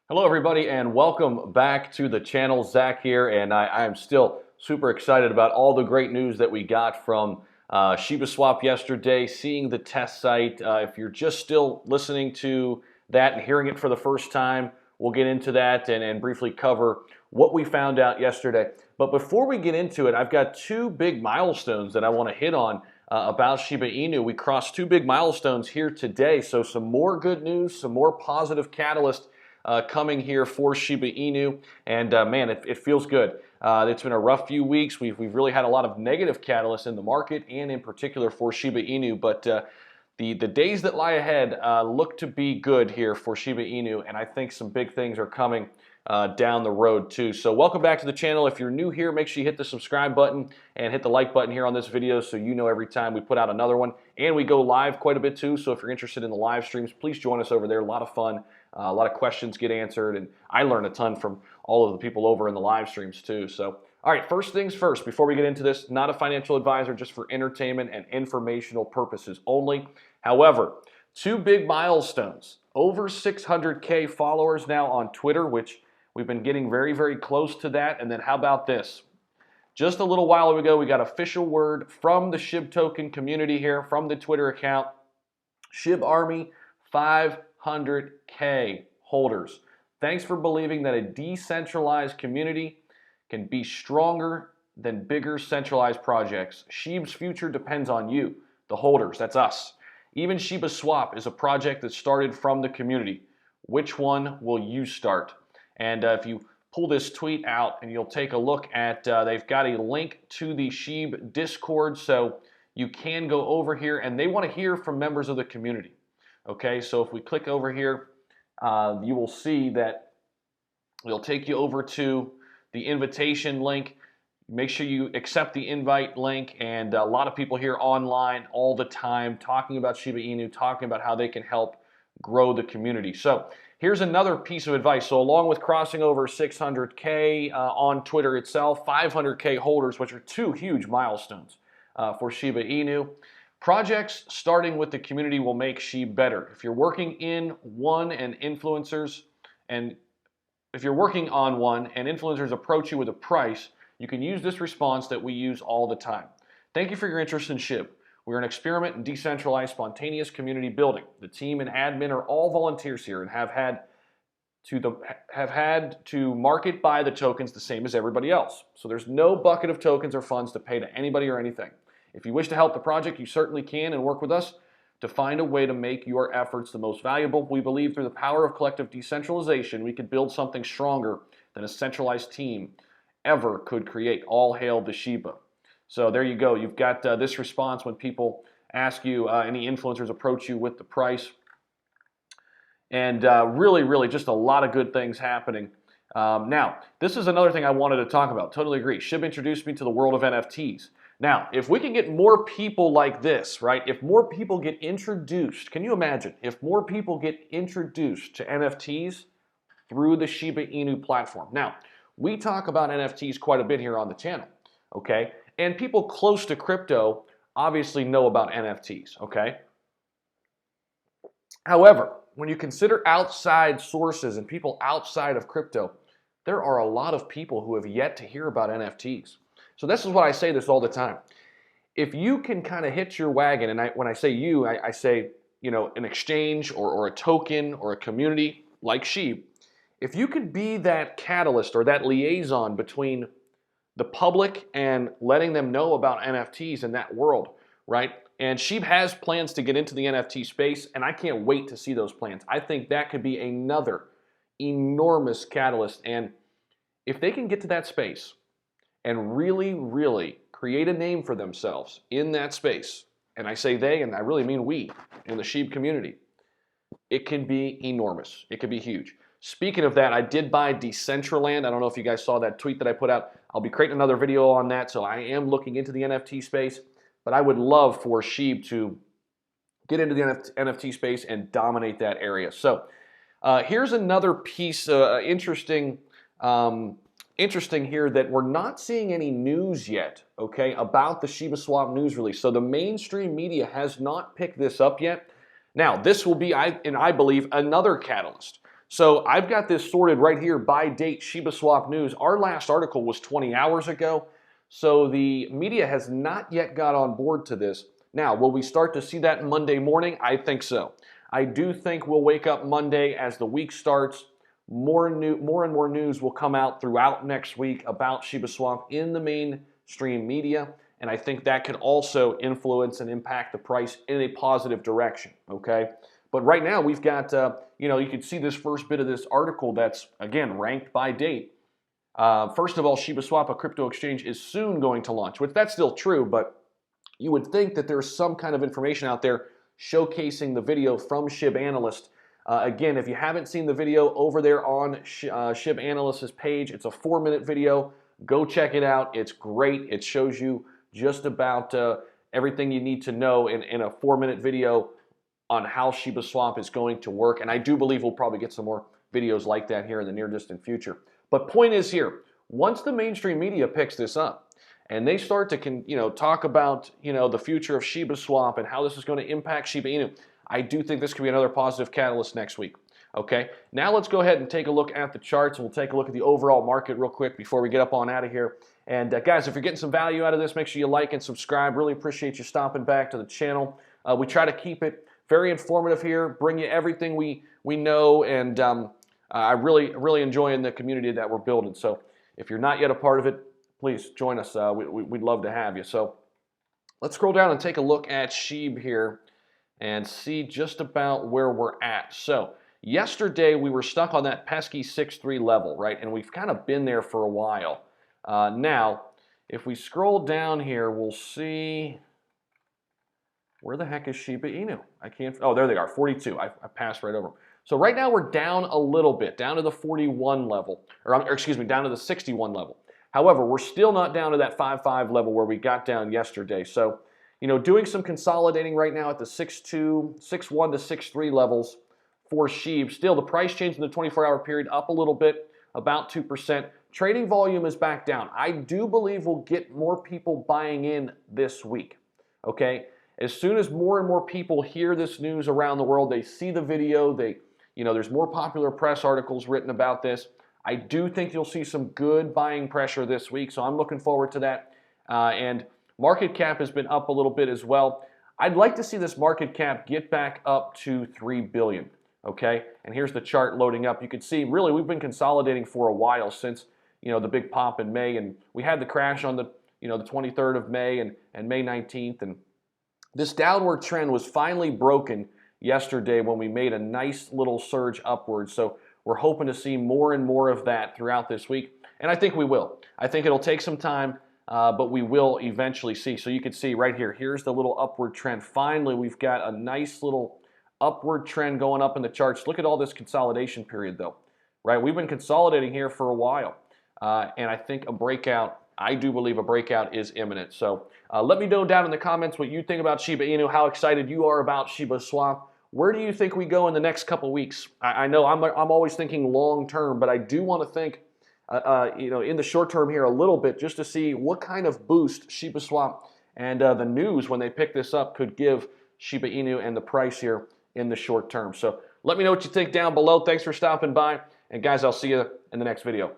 Hello everybody and welcome back to the channel. Zach here, and I am still super excited about all the great news that we got from ShibaSwap yesterday, seeing the test site. If you're just still listening to that and hearing it for the first time, we'll get into that and briefly cover what we found out yesterday. But before we get into it, I've got two big milestones that I want to hit on about Shiba Inu. We crossed two big milestones here today, so some more good news, some more positive catalyst coming here for Shiba Inu, and man, it feels good. It's been a rough few weeks. We've really had a lot of negative catalysts in the market, and in particular for Shiba Inu. But the days that lie ahead look to be good here for Shiba Inu, and I think some big things are coming down the road too. So welcome back to the channel. If you're new here, make sure you hit the subscribe button and hit the like button here on this video so you know every time we put out another one. And we go live quite a bit too, so if you're interested in the live streams, please join us over there. A lot of fun. A lot of questions get answered, and I learn a ton from all of the people over in the live streams too. So, all right, first things first, before we get into this, not a financial advisor, just for entertainment and informational purposes only. However, two big milestones. Over 600K followers now on Twitter, which we've been getting very, very close to that. And then how about this? Just a little while ago, we got official word from the SHIB token community here, from the Twitter account. SHIB Army, 500K holders. Thanks for believing that a decentralized community can be stronger than bigger centralized projects. SHIB's future depends on you, the holders. That's us. Even ShibaSwap is a project that started from the community. Which one will you start? And if you pull this tweet out and you'll take a look at, they've got a link to the SHIB Discord, so you can go over here, and they want to hear from members of the community. Okay, so if we click over here, you will see that it'll take you over to the invitation link. Make sure you accept the invite link, and a lot of people here online all the time talking about Shiba Inu, talking about how they can help grow the community. So here's another piece of advice. So along with crossing over 600K on Twitter itself, 500K holders, which are two huge milestones for Shiba Inu. Projects starting with the community will make SHIB better. If you're working in one and influencers, and if you're working on one and influencers approach you with a price, you can use this response that we use all the time. Thank you for your interest in SHIB. We're an experiment in decentralized spontaneous community building. The team and admin are all volunteers here and have had to market buy the tokens the same as everybody else. So there's no bucket of tokens or funds to pay to anybody or anything. If you wish to help the project, you certainly can, and work with us to find a way to make your efforts the most valuable. We believe through the power of collective decentralization, we could build something stronger than a centralized team ever could create. All hail the Shiba. So there you go. You've got this response when people ask you, any influencers approach you with the price. And really just a lot of good things happening. Now, this is another thing I wanted to talk about. Totally agree. SHIB introduced me to the world of NFTs. Now, if we can get more people like this, right? If more people get introduced, can you imagine? If more people get introduced to NFTs through the Shiba Inu platform. Now, we talk about NFTs quite a bit here on the channel, okay? And people close to crypto obviously know about NFTs, okay? However, when you consider outside sources and people outside of crypto, there are a lot of people who have yet to hear about NFTs. So this is what I say this all the time. If you can kind of hitch your wagon, and when I say you, I say, you know, an exchange or a token or a community like SHIB, if you could be that catalyst or that liaison between the public and letting them know about NFTs in that world, right? And SHIB has plans to get into the NFT space, and I can't wait to see those plans. I think that could be another enormous catalyst. And if they can get to that space and really create a name for themselves in that space, and I say they, and I really mean we in the SHIB community, it can be enormous. It could be huge. Speaking of that, I did buy Decentraland. I don't know if you guys saw that tweet that I put out. I'll be creating another video on that, so I am looking into the NFT space, but I would love for SHIB to get into the NFT space and dominate that area. So here's another piece, interesting here, that we're not seeing any news yet, okay, about the ShibaSwap news release. So the mainstream media has not picked this up yet. Now, this will be, I believe, another catalyst. So I've got this sorted right here by date ShibaSwap news. Our last article was 20 hours ago. So the media has not yet got on board to this. Now, will we start to see that Monday morning? I think so. I do think we'll wake up Monday as the week starts. More and more news will come out throughout next week about ShibaSwap in the mainstream media. And I think that could also influence and impact the price in a positive direction, okay? But right now we've got, you can see this first bit of this article that's, again, ranked by date. First of all, ShibaSwap, a crypto exchange, is soon going to launch, which that's still true, but you would think that there's some kind of information out there showcasing the video from ShibAnalyst. Again, if you haven't seen the video over there on ShibAnalyst's page, it's a 4-minute video. Go check it out. It's great. It shows you just about everything you need to know in a 4-minute video on how ShibaSwap is going to work. And I do believe we'll probably get some more videos like that here in the near distant future. But point is here, once the mainstream media picks this up and they start to talk about the future of ShibaSwap and how this is going to impact Shiba Inu, I do think this could be another positive catalyst next week. Okay, now let's go ahead and take a look at the charts, and we'll take a look at the overall market real quick before we get up on out of here. And guys, if you're getting some value out of this, make sure you like and subscribe. Really appreciate you stopping back to the channel. We try to keep it very informative here, bring you everything we know, and I really enjoying the community that we're building. So if you're not yet a part of it, please join us. We'd love to have you. So let's scroll down and take a look at SHIB here and see just about where we're at. So yesterday we were stuck on that pesky 6.3 level, right? And we've kind of been there for a while. Now, if we scroll down here, we'll see, where the heck is Shiba Inu? I can't, oh, there they are, 42. I passed right over them. So right now we're down a little bit, down to the 41 level, or excuse me, down to the 61 level. However, we're still not down to that 5.5 level where we got down yesterday. So, doing some consolidating right now at the 6.2, 6.1 to 6.3 levels for SHIB. Still, the price change in the 24-hour period up a little bit, about 2%. Trading volume is back down. I do believe we'll get more people buying in this week, okay? As soon as more and more people hear this news around the world, they see the video, there's more popular press articles written about this. I do think you'll see some good buying pressure this week, so I'm looking forward to that. And market cap has been up a little bit as well. I'd like to see this market cap get back up to 3 billion, okay? And here's the chart loading up. You can see, really, we've been consolidating for a while since, the big pop in May, and we had the crash on the 23rd of May and May 19th, and this downward trend was finally broken yesterday when we made a nice little surge upwards. So we're hoping to see more and more of that throughout this week, and I think we will. I think it'll take some time, but we will eventually see. So you can see right here, here's the little upward trend. Finally, we've got a nice little upward trend going up in the charts. Look at all this consolidation period though, right? We've been consolidating here for a while, and I think I do believe a breakout is imminent. So let me know down in the comments what you think about Shiba Inu, how excited you are about ShibaSwap. Where do you think we go in the next couple weeks? I know I'm always thinking long term, but I do want to think in the short term here a little bit, just to see what kind of boost ShibaSwap and the news when they pick this up could give Shiba Inu and the price here in the short term. So let me know what you think down below. Thanks for stopping by. And guys, I'll see you in the next video.